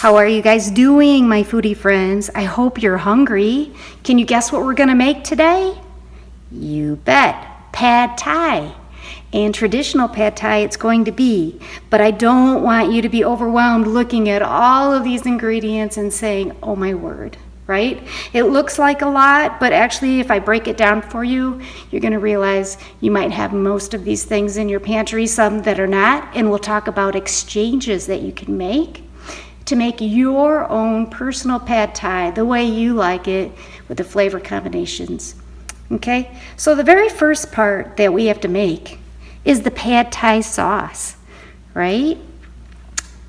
How are you guys doing, my foodie friends? I hope you're hungry. Can you guess what we're gonna make today? You bet, pad thai. And traditional pad thai it's going to be, but I don't want you to be overwhelmed looking at all of these ingredients and saying, oh my word, right? It looks like a lot, but actually if I break it down for you, you're gonna realize you might have most of these things in your pantry, some that are not, and we'll talk about exchanges that you can make to make your own personal pad thai the way you like it with the flavor combinations. Okay, so the very first part that we have to make is the pad thai sauce, right?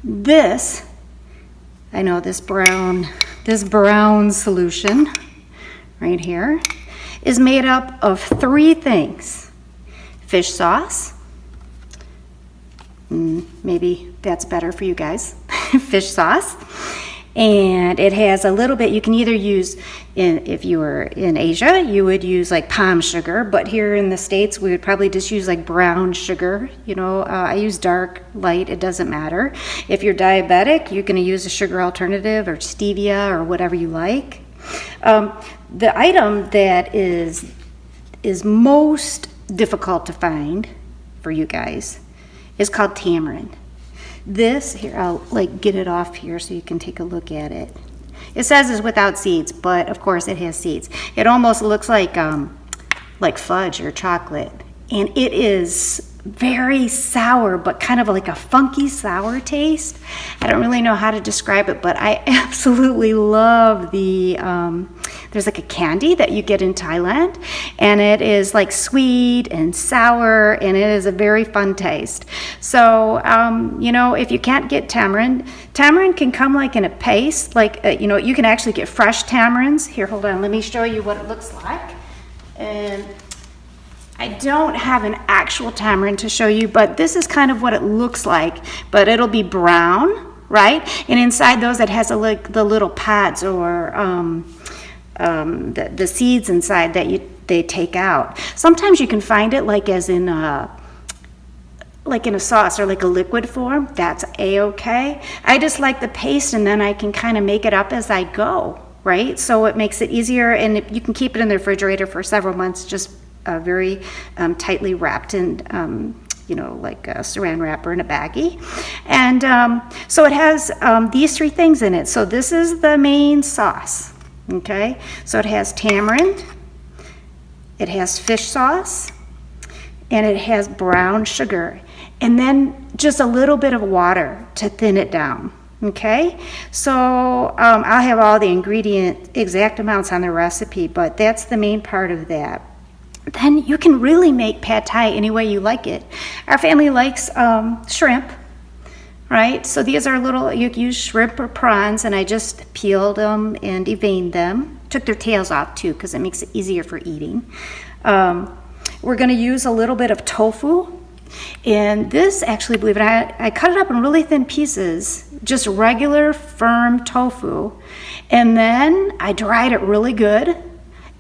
This, I know this brown solution right here is made up of 3 things. Fish sauce, maybe that's better for you guys, fish sauce. And it has a little bit, you can either use, if you were in Asia, you would use like palm sugar, but here in the States, we would probably just use like brown sugar. You know, I use dark, light, it doesn't matter. If you're diabetic, you're gonna use a sugar alternative or stevia or whatever you like. The item that is most difficult to find for you guys is called tamarind. This, here, I'll like get it off here so you can take a look at it. It says it's without seeds, but of course it has seeds. It almost looks like fudge or chocolate. And it is very sour, but kind of like a funky sour taste. I don't really know how to describe it, but I absolutely love the, there's like a candy that you get in Thailand, and it is like sweet and sour, and it is a very fun taste. So, you know, if you can't get tamarind can come like in a paste, like, you know, you can actually get fresh tamarinds. Here, hold on, let me show you what it looks like. And I don't have an actual tamarind to show you, but this is kind of what it looks like, but it'll be brown, right? And inside those it has the little pads or the seeds inside that they take out. Sometimes you can find it like as in a sauce or like a liquid form. That's a-okay. I just like the paste, and then I can kind of make it up as I go, right? So it makes it easier, and you can keep it in the refrigerator for several months, just very tightly wrapped in, you know, like a saran wrap or in a baggie. And so it has these 3 things in it. So this is the main sauce, okay? So it has tamarind, it has fish sauce, and it has brown sugar, and then just a little bit of water to thin it down. Okay, so I'll have all the exact amounts on the recipe, but that's the main part of that. Then you can really make pad thai any way you like it. Our family likes shrimp, right? So these are little, you can use shrimp or prawns, and I just peeled them and deveined them. Took their tails off too, because it makes it easier for eating. We're gonna use a little bit of tofu. And this, actually, believe it or not, I cut it up in really thin pieces, just regular firm tofu. And then I dried it really good.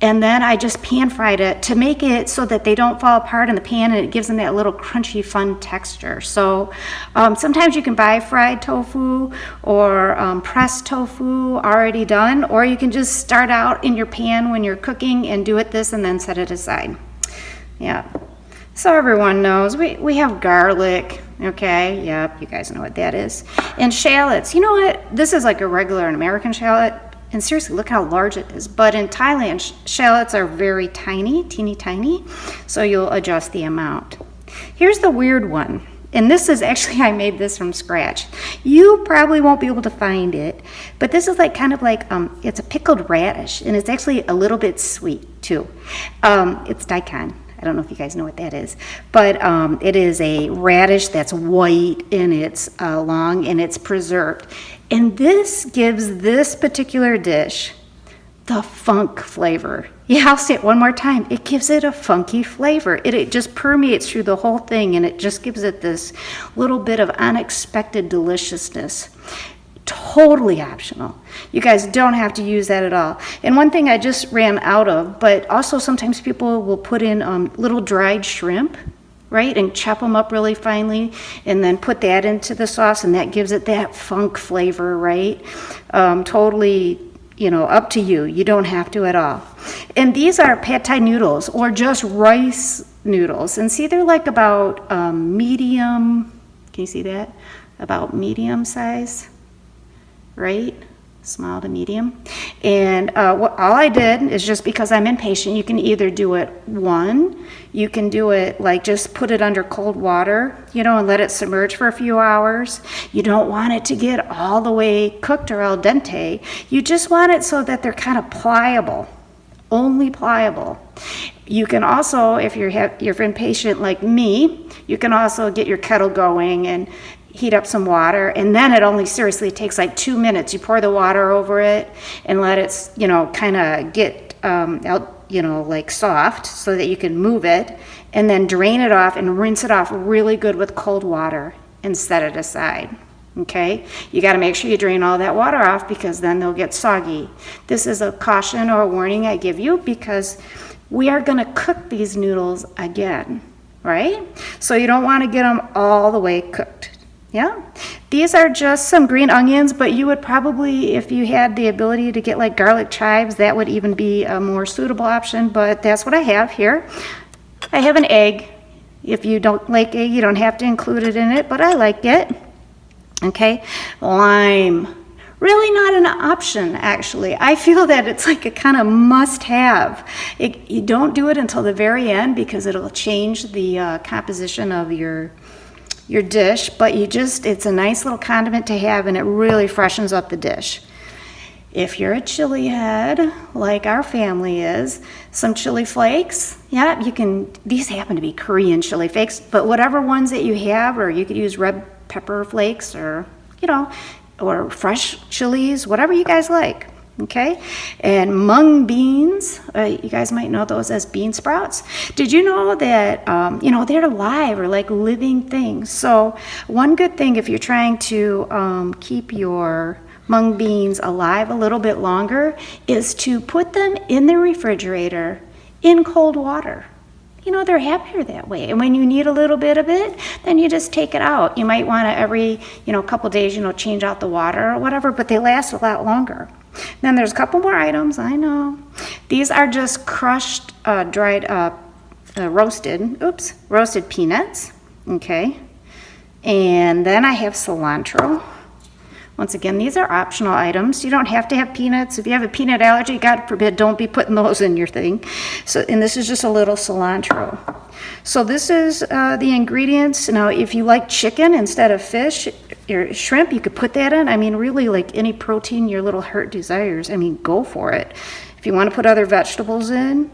And then I just pan fried it to make it so that they don't fall apart in the pan, and it gives them that little crunchy, fun texture. So sometimes you can buy fried tofu or pressed tofu already done, or you can just start out in your pan when you're cooking and do it this and then set it aside. Yeah. So everyone knows we have garlic, okay? Yep, you guys know what that is. And shallots. You know what? This is like a regular American shallot. And seriously, look how large it is. But in Thailand, shallots are very tiny, teeny tiny, so you'll adjust the amount. Here's the weird one. And this is actually, I made this from scratch. You probably won't be able to find it, but this is like kind of like, it's a pickled radish, and it's actually a little bit sweet too. It's daikon. I don't know if you guys know what that is, but it is a radish that's white, and it's long, and it's preserved. And this gives this particular dish the funk flavor. Yeah, I'll say it one more time. It gives it a funky flavor. It just permeates through the whole thing, and it just gives it this little bit of unexpected deliciousness. Totally optional. You guys don't have to use that at all. And one thing I just ran out of, but also sometimes people will put in little dried shrimp right? And chop them up really finely and then put that into the sauce, and that gives it that funk flavor, right? Totally, up to you. You don't have to at all. And these are pad thai noodles or just rice noodles. And see, they're like about medium, can you see that? About medium size, right? Small to medium. And all I did is, just because I'm impatient, you can either do it you can do it like just put it under cold water, and let it submerge for a few hours. You don't want it to get all the way cooked or al dente. You just want it so that they're kind of pliable, only pliable. You can also, if you're impatient like me, you can also get your kettle going and heat up some water, and then it only seriously takes like 2 minutes. You pour the water over it and let it, kind of get out, like soft, so that you can move it, and then drain it off and rinse it off really good with cold water and set it aside. Okay, you got to make sure you drain all that water off, because then they'll get soggy. This is a caution or a warning I give you, because we are going to cook these noodles again, right? So you don't want to get them all the way cooked. Yeah, these are just some green onions, but you would probably, if you had the ability to get like garlic chives, that would even be a more suitable option, but that's what I have here. I have an egg. If you don't like egg, you don't have to include it in it, but I like it. Okay, lime. Really not an option, actually. I feel that it's like a kind of must-have. You don't do it until the very end, because it'll change the composition of your dish, but it's a nice little condiment to have, and it really freshens up the dish. If you're a chili head, like our family is, some chili flakes, yeah, these happen to be Korean chili flakes, but whatever ones that you have, or you could use red pepper flakes, or, or fresh chilies, whatever you guys like. Okay, and mung beans, you guys might know those as bean sprouts. Did you know that, they're alive, or like living things? So one good thing, if you're trying to keep your mung beans alive a little bit longer, is to put them in the refrigerator in cold water. They're happier that way. And when you need a little bit of it, then you just take it out. You might want to every, couple days, change out the water or whatever, but they last a lot longer. Then there's a couple more items, I know. These are just crushed, dried, roasted peanuts, okay? And then I have cilantro. Once again, these are optional items. You don't have to have peanuts. If you have a peanut allergy, God forbid, don't be putting those in your thing. And this is just a little cilantro. So this is the ingredients. Now, if you like chicken instead of fish or shrimp, you could put that in. I mean, really, like any protein your little heart desires. I mean, go for it. If you want to put other vegetables in,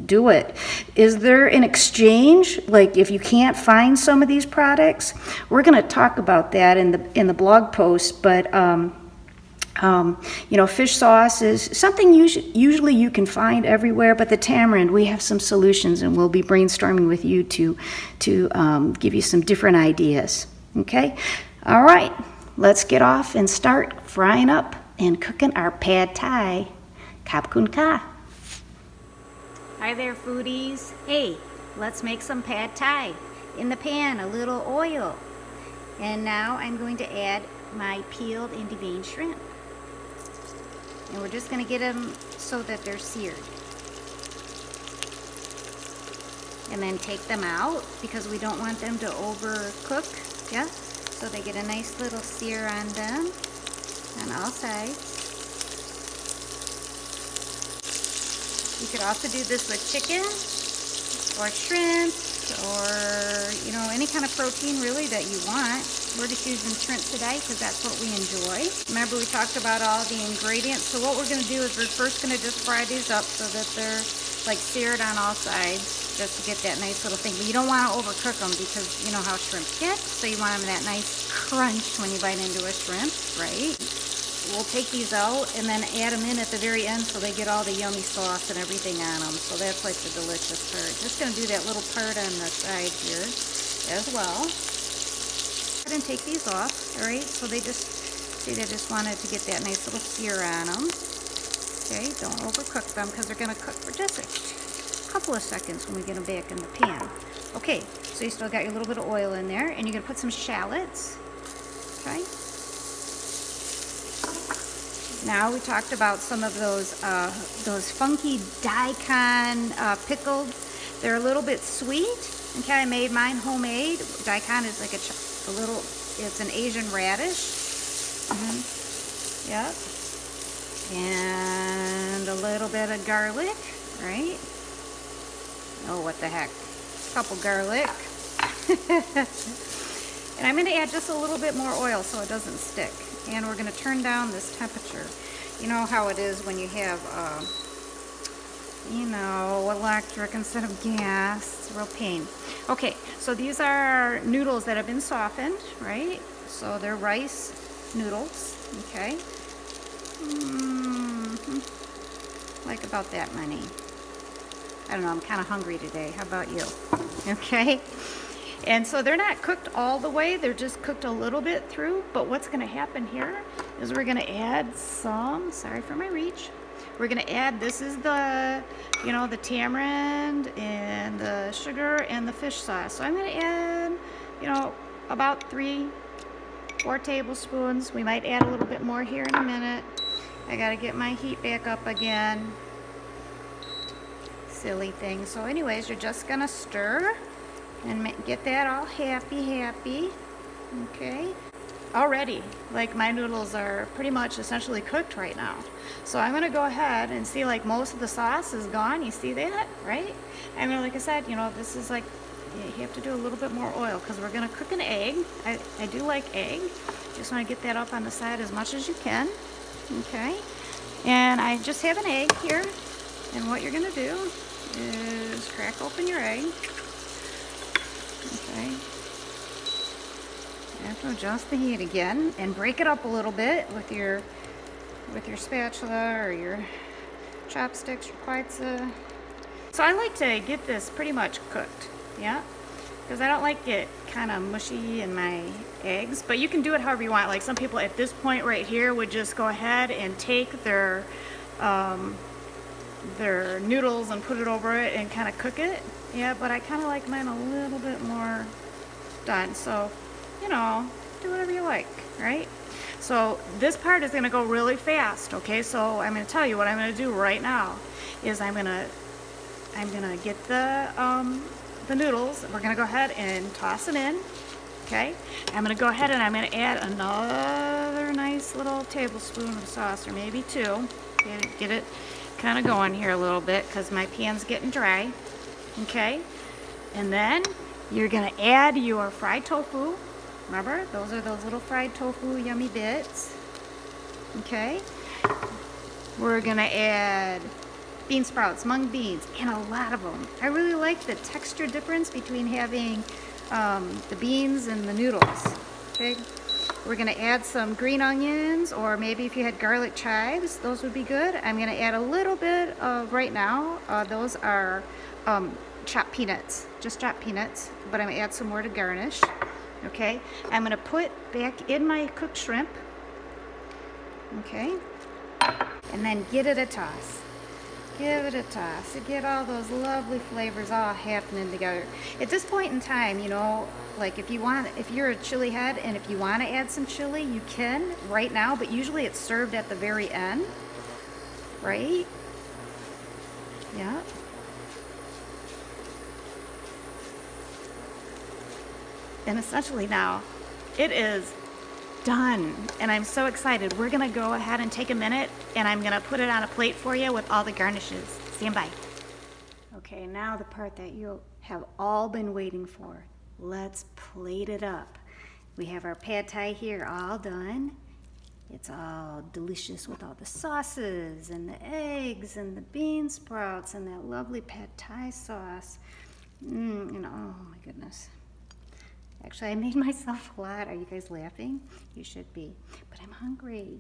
do it. Is there an exchange? Like, if you can't find some of these products, we're going to talk about that in the blog post. But fish sauce is something usually you can find everywhere. But the tamarind, we have some solutions, and we'll be brainstorming with you to give you some different ideas. Okay. All right. Let's get off and start frying up and cooking our pad thai. Kap kun ka. Hi there, foodies. Hey, let's make some pad thai. In the pan, a little oil. And now I'm going to add my peeled and deveined shrimp. And we're just going to get them so that they're seared. And then take them out, because we don't want them to overcook. Yeah? So they get a nice little sear on them on all sides. You could also do this with chicken or shrimp or, any kind of protein really that you want. We're just using shrimp today because that's what we enjoy. Remember, we talked about all the ingredients. So what we're going to do is we're first going to just fry these up so that they're like seared on all sides, just to get that nice little thing. But you don't want to overcook them, because you know how shrimp get. So you want them that nice crunch when you bite into a shrimp, right? We'll take these out and then add them in at the very end so they get all the yummy sauce and everything on them. So that's like the delicious part. Just going to do that little part on the side here as well. Go ahead and take these off, all right? So they just wanted to get that nice little sear on them. Okay, don't overcook them, because they're going to cook for just a couple of seconds when we get them back in the pan. Okay, so you still got your little bit of oil in there, and you're gonna put some shallots, okay? Now we talked about some of those funky daikon pickled. They're a little bit sweet. Okay, I made mine homemade. Daikon is like it's an Asian radish. Yep. And a little bit of garlic, right? Oh, what the heck. A couple garlic. And I'm gonna add just a little bit more oil so it doesn't stick. And we're gonna turn down this temperature. You know how it is when you have, electric instead of gas. It's a real pain. Okay, so these are noodles that have been softened, right? So they're rice noodles, okay? Like about that many. I don't know, I'm kind of hungry today. How about you? Okay? And so they're not cooked all the way, they're just cooked a little bit through. But what's gonna happen here is we're gonna add some, sorry for my reach, we're gonna add, this is the, the tamarind and the sugar and the fish sauce. So I'm gonna add, about 3-4 tablespoons. We might add a little bit more here in a minute. I gotta get my heat back up again. Silly thing. So anyways, you're just gonna stir and get that all happy. Okay. Already, like my noodles are pretty much essentially cooked right now. So I'm gonna go ahead and see, like, most of the sauce is gone. You see that, right? And like I said, this is like, you have to do a little bit more oil because we're gonna cook an egg. I do like egg. Just wanna get that up on the side as much as you can. Okay. And I just have an egg here. And what you're gonna do is crack open your egg. Okay. You have to adjust the heat again and break it up a little bit with your spatula or your chopsticks, your quaitza. So I like to get this pretty much cooked, yeah, because I don't like it kind of mushy in my eggs. But you can do it however you want. Like some people at this point right here would just go ahead and take their noodles and put it over it and kind of cook it. Yeah, but I kind of like mine a little bit more done. So, do whatever you like, right? So this part is going to go really fast, okay? So I'm going to tell you what I'm going to do right now is I'm going to get the noodles. We're going to go ahead and toss it in, okay? I'm going to go ahead and I'm going to add another nice little tablespoon of sauce, or maybe 2. Get it kind of going here a little bit because my pan's getting dry, okay? And then you're going to add your fried tofu. Remember, those are those little fried tofu yummy bits. Okay. We're gonna add bean sprouts, mung beans, and a lot of them. I really like the texture difference between having the beans and the noodles. Okay. We're gonna add some green onions, or maybe if you had garlic chives, those would be good. I'm gonna add a little bit of, right now, those are chopped peanuts, just chopped peanuts, but I'm gonna add some more to garnish. Okay, I'm gonna put back in my cooked shrimp, okay, and then give it a toss. Give it a toss to get all those lovely flavors all happening together. At this point in time, like if you're a chili head and if you want to add some chili, you can right now, but usually it's served at the very end, right? Yeah. And essentially now, it is done. And I'm so excited. We're gonna go ahead and take a minute and I'm gonna put it on a plate for you with all the garnishes. Stand by. Okay, now the part that you have all been waiting for. Let's plate it up. We have our pad thai here all done. It's all delicious with all the sauces and the eggs and the bean sprouts and that lovely pad thai sauce. Oh my goodness. Actually, I made myself a lot. Are you guys laughing? You should be. But I'm hungry.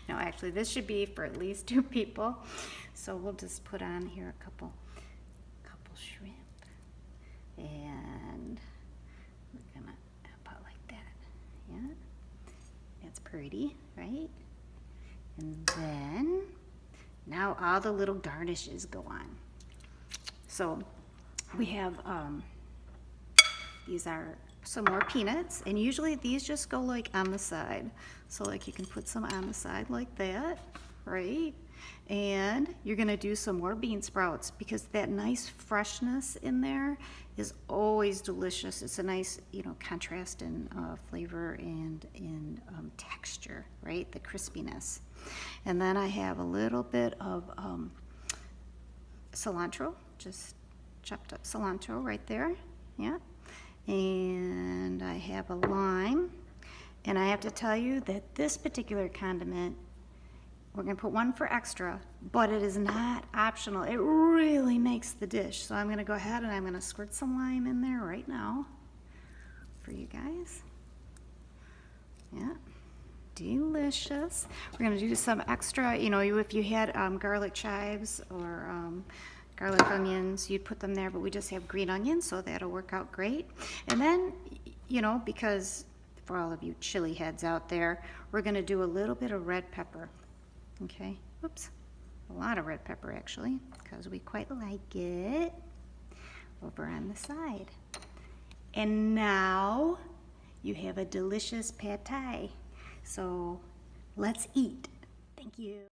No, actually, this should be for at least 2 people. So we'll just put on here a couple shrimp. And we're gonna put like that. Yeah. That's pretty, right? And then, now all the little garnishes go on. So, we have, these are some more peanuts, and usually these just go like on the side. So like you can put some on the side like that, right? And you're gonna do some more bean sprouts because that nice freshness in there is always delicious. It's a nice, you know, contrast in flavor and in texture, right? The crispiness. And then I have a little bit of cilantro, just chopped up cilantro right there, yeah. And I have a lime, and I have to tell you that this particular condiment, we're gonna put one for extra, but it is not optional. It really makes the dish. So I'm gonna go ahead and I'm gonna squirt some lime in there right now for you guys. Yeah, delicious. We're gonna do some extra, you know, if you had garlic chives or garlic onions, you'd put them there, but we just have green onions, so that'll work out great. And then, you know, because for all of you chili heads out there, we're gonna do a little bit of red pepper. Okay, oops, a lot of red pepper actually, because we quite like it, over on the side. And now you have a delicious pad thai. So let's eat. Thank you.